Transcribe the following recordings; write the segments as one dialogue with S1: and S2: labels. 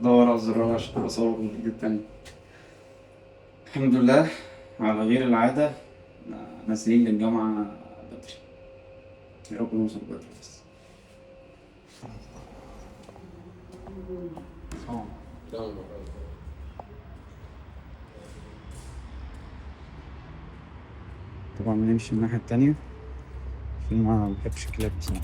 S1: بدور على الزرار عشان بصور الفيديو التاني. الحمد لله على غير العادة، نازلين للجامعة بدري. يا رب نوصل بدري بس. طبعا نمشي الناحية التانية عشان ما بحبش الكلاب بصراحة.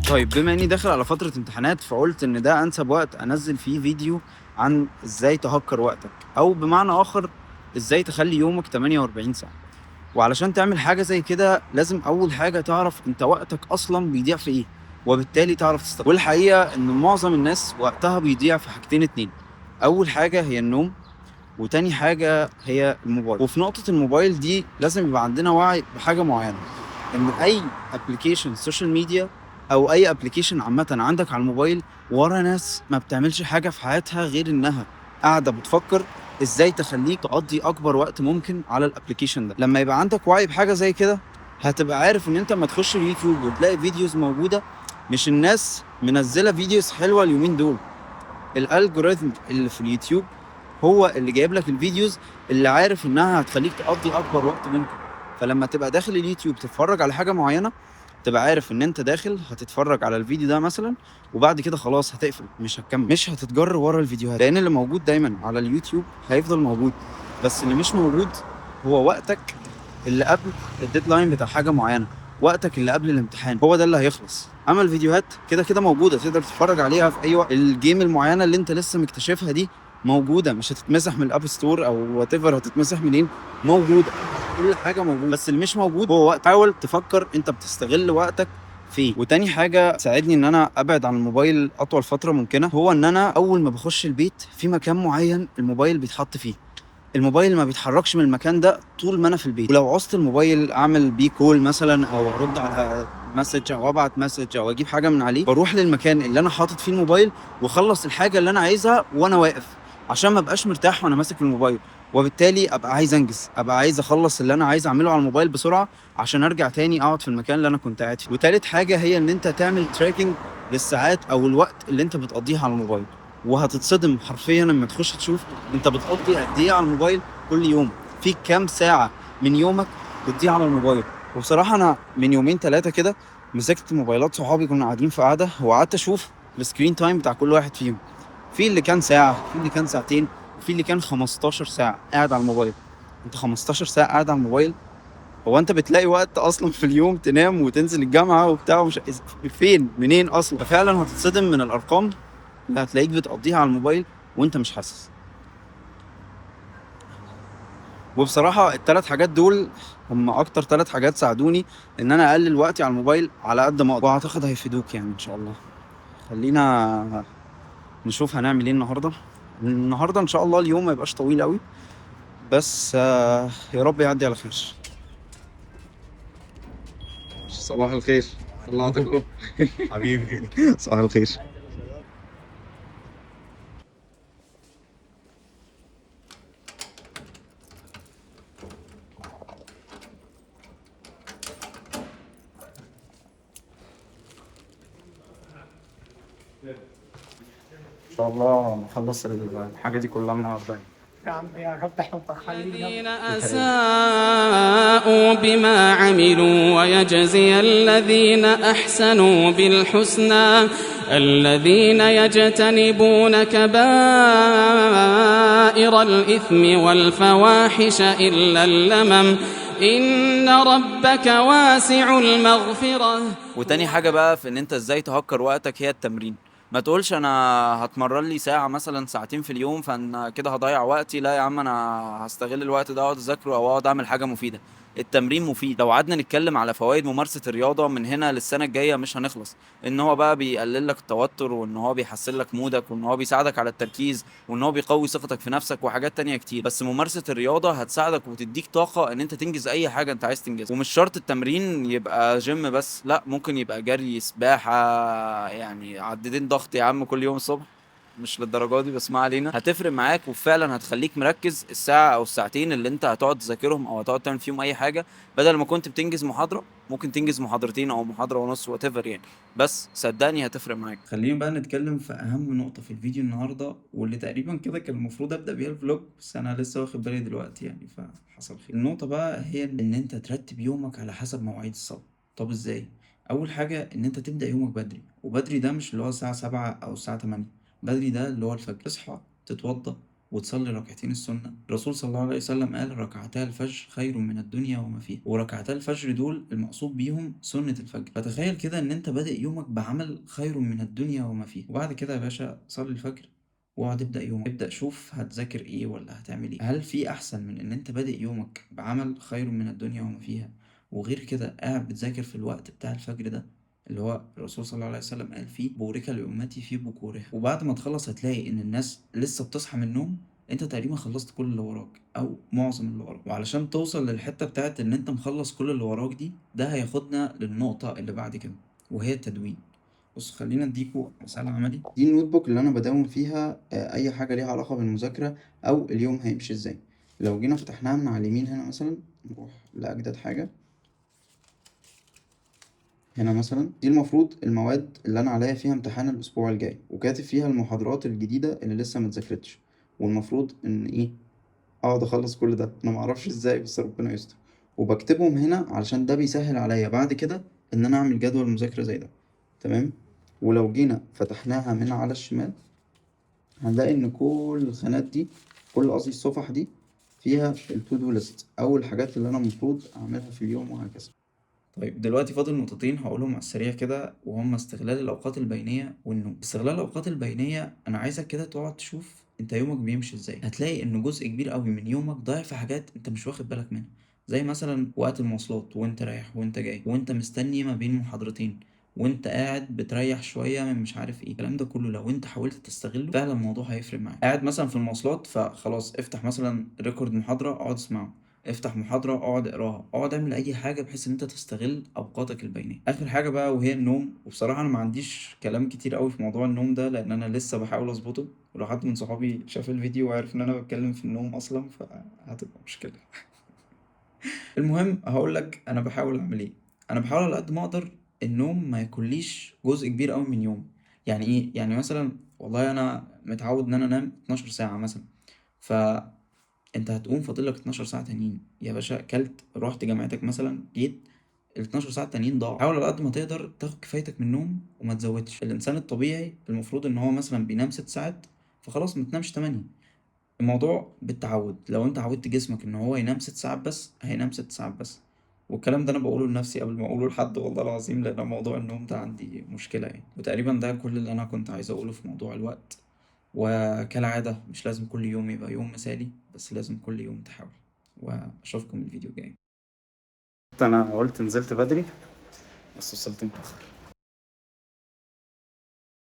S1: طيب بما اني داخل على فترة امتحانات، فقلت ان ده انسب وقت انزل فيه فيديو عن ازاي تهكر وقتك، او بمعنى اخر ازاي تخلي يومك 48 ساعة. وعلشان تعمل حاجة زي كده لازم اول حاجة تعرف انت وقتك اصلا بيضيع في ايه، وبالتالي تعرف تستغل. والحقيقة ان معظم الناس وقتها بيضيع في حاجتين اتنين. اول حاجة هي النوم، وتاني حاجة هي الموبايل. وفي نقطة الموبايل دي لازم يبقى عندنا وعي بحاجة معينة، ان اي ابلكيشن سوشيال ميديا او اي ابلكيشن عامة عندك على الموبايل ورا ناس ما بتعملش حاجة في حياتها غير انها قاعدة بتفكر ازاي تخليك تقضي اكبر وقت ممكن على الابلكيشن ده. لما يبقى عندك وعي بحاجة زي كده هتبقى عارف ان انت لما تخش اليوتيوب وتلاقي فيديوز موجودة، مش الناس منزلة فيديوز حلوة اليومين دول. الالجوريثم اللي في اليوتيوب هو اللي جايب لك الفيديوز اللي عارف انها هتخليك تقضي اكبر وقت ممكن. فلما تبقى داخل اليوتيوب تتفرج على حاجة معينة، تبقى عارف ان انت داخل هتتفرج على الفيديو ده مثلا، وبعد كده خلاص هتقفل، مش هتكمل، مش هتتجر ورا الفيديوهات، لان اللي موجود دايما على اليوتيوب هيفضل موجود. بس اللي مش موجود هو وقتك اللي قبل الديدلاين بتاع حاجة معينة، وقتك اللي قبل الامتحان، هو ده اللي هيخلص. اما الفيديوهات كده كده موجودة، تقدر تتفرج عليها في اي وقت. الجيم المعينة اللي انت لسه مكتشفها دي موجودة، مش هتتمسح من الاب ستور او وات ايفر، هتتمسح منين؟ موجودة. كل حاجة موجودة، بس اللي مش موجود هو وقت. حاول تفكر انت بتستغل وقتك فيه. وتاني حاجة تساعدني ان انا ابعد عن الموبايل اطول فترة ممكنة، هو ان انا اول ما بخش البيت في مكان معين الموبايل بيتحط فيه. الموبايل ما بيتحركش من المكان ده طول ما انا في البيت. ولو عوزت الموبايل اعمل بيه كول مثلا، او ارد على مسج، او ابعت مسج، او اجيب حاجه من عليه، بروح للمكان اللي انا حاطط فيه الموبايل واخلص الحاجه اللي انا عايزها وانا واقف، عشان ما ابقاش مرتاح وانا ماسك الموبايل. وبالتالي ابقى عايز انجز، ابقى عايز اخلص اللي انا عايز اعمله على الموبايل بسرعه عشان ارجع تاني اقعد في المكان اللي انا كنت قاعد فيه. وتالت حاجه هي ان انت تعمل تراكنج للساعات او الوقت اللي انت بتقضيها على الموبايل. وهتتصدم حرفيا لما تخش تشوف انت بتقضي قد ايه على الموبايل كل يوم. في كام ساعه من يومك بتضيع على الموبايل. وبصراحه انا من يومين ثلاثه كده مسكت موبايلات صحابي، كنا قاعدين في قعده وقعدت اشوف السكرين تايم بتاع كل واحد فيهم. في اللي كان ساعه، في اللي كان ساعتين، وفي اللي كان 15 ساعه قاعد على الموبايل. انت 15 ساعه قاعد على الموبايل؟ هو انت بتلاقي وقت اصلا في اليوم تنام وتنزل الجامعه وبتاع مش فين منين اصلا؟ ففعلا هتتصدم من الارقام اللي هتلاقيك بتقضيها على الموبايل وانت مش حاسس. وبصراحة الثلاث حاجات دول هم أكتر ثلاث حاجات ساعدوني إن أنا أقلل وقتي على الموبايل على قد ما أقدر، وأعتقد هيفيدوك يعني إن شاء الله. خلينا نشوف هنعمل إيه النهاردة. النهاردة إن شاء الله اليوم ما يبقاش طويل قوي، بس يا رب يعدي على خير. صباح الخير. الله يعطيكم.
S2: حبيبي.
S1: صباح الخير. إن شاء الله نخلص الحاجة دي كلها النهاردة.
S3: يا عم يا رب احنا فرحانين.
S4: الذين أساءوا بما عملوا ويجزي الذين أحسنوا بالحسنى الذين يجتنبون كبائر الإثم والفواحش إلا اللمم إن ربك واسع المغفرة.
S5: وتاني حاجة بقى في ان انت ازاي تهكر وقتك هي التمرين. ما تقولش انا هتمرن لي ساعة مثلا ساعتين في اليوم فانا كده هضيع وقتي. لا يا عم، انا هستغل الوقت ده اقعد اذاكره او اقعد اعمل حاجة مفيدة. التمرين مفيد. لو قعدنا نتكلم على فوائد ممارسة الرياضة من هنا للسنة الجاية مش هنخلص. ان هو بقى بيقلل لك التوتر، وان هو بيحسن لك مودك، وان هو بيساعدك على التركيز، وان هو بيقوي ثقتك في نفسك، وحاجات تانية كتير. بس ممارسة الرياضة هتساعدك وتديك طاقة ان انت تنجز اي حاجة انت عايز تنجزها. ومش شرط التمرين يبقى جيم بس، لا، ممكن يبقى جري، سباحة، يعني عددين ضغط يا عم كل يوم الصبح. مش للدرجه دي بس ما علينا. هتفرق معاك وفعلا هتخليك مركز الساعه او الساعتين اللي انت هتقعد تذاكرهم او هتقعد تعمل فيهم اي حاجه. بدل ما كنت بتنجز محاضره ممكن تنجز محاضرتين او محاضره ونص وات ايفر يعني، بس صدقني هتفرق معاك.
S1: خلينا بقى نتكلم في اهم نقطة في الفيديو النهاردة، واللي تقريبا كده كان المفروض ابدأ بيها الفلوج، بس انا لسه واخد بالي دلوقتي يعني فحصل خير. النقطة بقى هي ان انت ترتب يومك على حسب مواعيد الصلاة. طب ازاي؟ اول حاجة ان انت تبدأ يومك بدري، وبدري ده مش اللي هو الساعة 7 او الساعة 8، بدري ده اللي هو الفجر. تصحى تتوضى وتصلي ركعتين السنة. الرسول صلى الله عليه وسلم قال ركعتا الفجر خير من الدنيا وما فيها، وركعتا الفجر دول المقصود بيهم سنة الفجر. فتخيل كده ان انت بادئ يومك بعمل خير من الدنيا وما فيها، وبعد كده يا باشا صلي الفجر واقعد ابدأ يومك. ابدأ شوف هتذاكر ايه ولا هتعمل ايه. هل في احسن من ان انت بادئ يومك بعمل خير من الدنيا وما فيها، وغير كده قاعد بتذاكر في الوقت بتاع الفجر ده اللي هو الرسول صلى الله عليه وسلم قال فيه بورك لأمتي في بكورها، وبعد ما تخلص هتلاقي إن الناس لسه بتصحى من النوم، أنت تقريبا خلصت كل اللي وراك أو معظم اللي وراك. وعلشان توصل للحتة بتاعت إن أنت مخلص كل اللي وراك دي، ده هياخدنا للنقطة اللي بعد كده وهي التدوين. بص خلينا اديكوا مثال عملي. دي النوت بوك اللي انا بدون فيها اي حاجه ليها علاقه بالمذاكره او اليوم هيمشي ازاي. لو جينا فتحناها من على اليمين هنا مثلا، نروح لاجدد حاجه هنا مثلا، دي المفروض المواد اللي انا عليا فيها امتحان الاسبوع الجاي، وكاتب فيها المحاضرات الجديده اللي لسه متذاكرتش، والمفروض ان ايه اقعد اخلص كل ده. انا معرفش ازاي بس ربنا يستر. وبكتبهم هنا علشان ده بيسهل عليا بعد كده ان انا اعمل جدول مذاكره زي ده. تمام. ولو جينا فتحناها من على الشمال هنلاقي ان كل الخانات دي، كل قصدي الصفح دي، فيها التو دو ليست او الحاجات اللي انا المفروض اعملها في اليوم وهكذا. طيب دلوقتي فاضل نقطتين هقولهم على السريع كده، وهما استغلال الأوقات البينية والنوم. استغلال الأوقات البينية أنا عايزك كده تقعد تشوف أنت يومك بيمشي إزاي. هتلاقي إن جزء كبير أوي من يومك ضايع في حاجات أنت مش واخد بالك منها، زي مثلا وقت المواصلات وأنت رايح وأنت جاي وأنت مستني ما بين محاضرتين وأنت قاعد بتريح شوية من مش عارف إيه. الكلام ده كله لو أنت حاولت تستغله فعلا الموضوع هيفرق معاك. قاعد مثلا في المواصلات فخلاص افتح مثلا ريكورد محاضرة اقعد اسمعه، افتح محاضرة اقعد اقراها، اقعد اعمل اي حاجة بحيث ان انت تستغل اوقاتك البينية. اخر حاجة بقى وهي النوم. وبصراحة انا ما عنديش كلام كتير قوي في موضوع النوم ده لان انا لسه بحاول اظبطه، ولو حد من صحابي شاف الفيديو وعرف ان انا بتكلم في النوم اصلا فهتبقى مشكلة. المهم هقول لك انا بحاول اعمل ايه. انا بحاول على قد ما اقدر النوم ما ياكليش جزء كبير قوي من يومي. يعني ايه؟ يعني مثلا والله انا متعود ان انا انام 12 ساعة مثلا، ف انت هتقوم فاضلك 12 ساعة تانيين يا باشا، اكلت رحت جامعتك مثلا جيت، ال 12 ساعة التانيين ضاعوا. حاول على قد ما تقدر تاخد كفايتك من النوم وما تزودش. الانسان الطبيعي المفروض ان هو مثلا بينام 6 ساعات، فخلاص ما تنامش 8. الموضوع بالتعود، لو انت عودت جسمك ان هو ينام 6 ساعات بس هينام 6 ساعات بس. والكلام ده انا بقوله لنفسي قبل ما اقوله لحد والله العظيم، لان موضوع النوم ده عندي مشكلة يعني. وتقريبا ده كل اللي انا كنت عايز اقوله في موضوع الوقت. وكالعادة مش لازم كل يوم يبقى يوم مثالي، بس لازم كل يوم تحاول. واشوفكم الفيديو الجاي. انا قلت نزلت بدري بس وصلت متأخر.